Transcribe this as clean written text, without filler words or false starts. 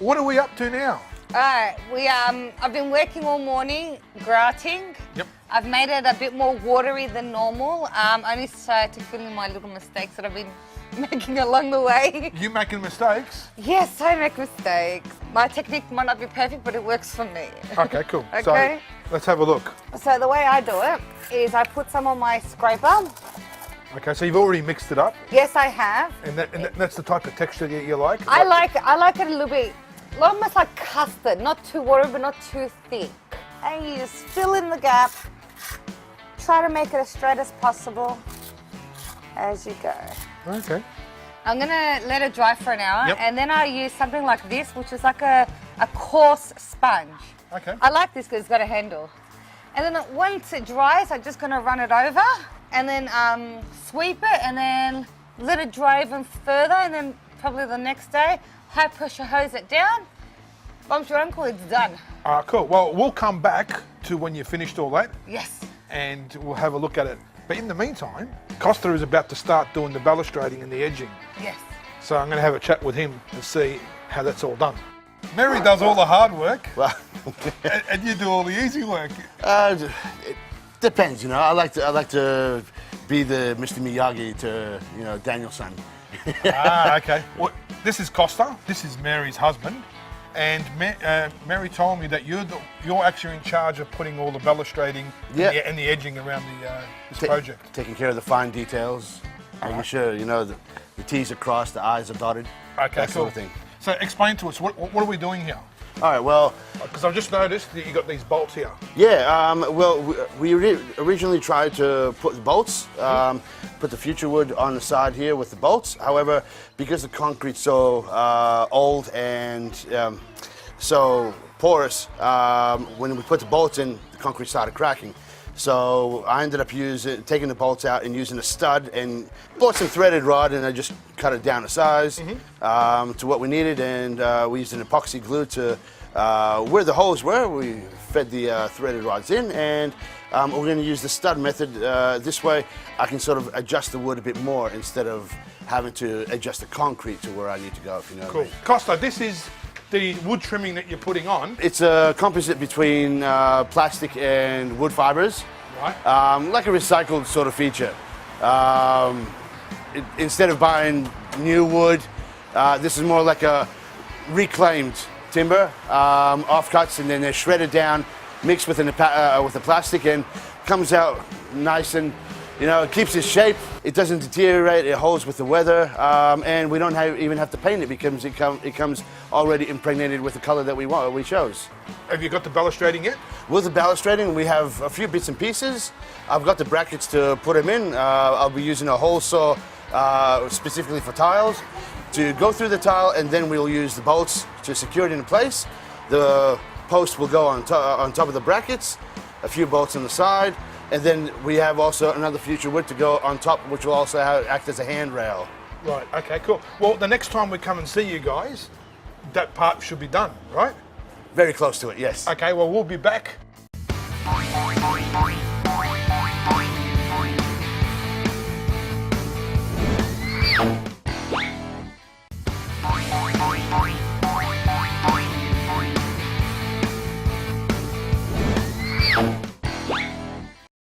what are we up to now? Alright, I've been working all morning, grouting. Yep. I've made it a bit more watery than normal, only so to fill in my little mistakes that I've been making along the way. You making mistakes? Yes, I make mistakes. My technique might not be perfect, but it works for me. Okay, cool. Okay. So let's have a look. So the way I do it is I put some on my scraper. Okay, so you've already mixed it up, Yes, I have. and that's the type of texture that you like? I like it a little bit, almost like custard, not too watery, but not too thick. And you just fill in the gap. Try to make it as straight as possible as you go. Okay. I'm gonna let it dry for an hour, Yep. and then I use something like this, which is like a coarse sponge. Okay. I like this because it's got a handle. And then once it dries, I'm just gonna run it over, and then sweep it, and then let it dry even further, and then probably the next day, high pressure hose it down. Bump your uncle, it's done. Cool. Well, we'll come back to when you finished all that, Yes. and we'll have a look at it. But in the meantime, Costa is about to start doing the balustrading and the edging. Yes. So I'm going to have a chat with him to see how that's all done. Mary does all the hard work, Well, and you do all the easy work. it depends, you know. I like to be the Mr. Miyagi to, you know, Danielson. Okay. Well, this is Costa. This is Mary's husband. And Mary told me that you're actually in charge of putting all the balustrading and the edging around this project. Taking care of the fine details, making sure, you know, the T's are crossed, the I's are dotted. Okay, that cool. sort of thing. So explain to us, what are we doing here? All right, well, Because I've just noticed that you got these bolts here. yeah, well, we originally tried to put the bolts, put the future wood on the side here with the bolts. However, because the concrete's so old and so porous, when we put the bolts in, the concrete started cracking. So I ended up taking the bolts out and using a stud, and bought some threaded rod, and I just cut it down to size to what we needed, and we used an epoxy glue to where the holes were. We fed the threaded rods in, and we're going to use the stud method. This way I can sort of adjust the wood a bit more instead of having to adjust the concrete to where I need to go, if you know what I mean. Costa, this is the wood trimming that you're putting on. It's a composite between plastic and wood fibers. Right. Like a recycled sort of feature. Instead of buying new wood, this is more like a reclaimed timber, offcuts, and then they're shredded down, mixed with the plastic, and comes out nice, and you know, it keeps its shape. It doesn't deteriorate. It holds with the weather, and we don't even have to paint it because it comes already impregnated with the color that we chose. Have you got the balustrading yet? With the balustrading, we have a few bits and pieces. I've got the brackets to put them in. I'll be using a hole saw specifically for tiles to go through the tile, and then we'll use the bolts to secure it in place. The post will go on top of the brackets, a few bolts on the side, and then we have also another future wood to go on top, which will also act as a handrail. Right, okay, cool. Well, the next time we come and see you guys, that part should be done, right? Very close to it, yes. Okay, well, we'll be back.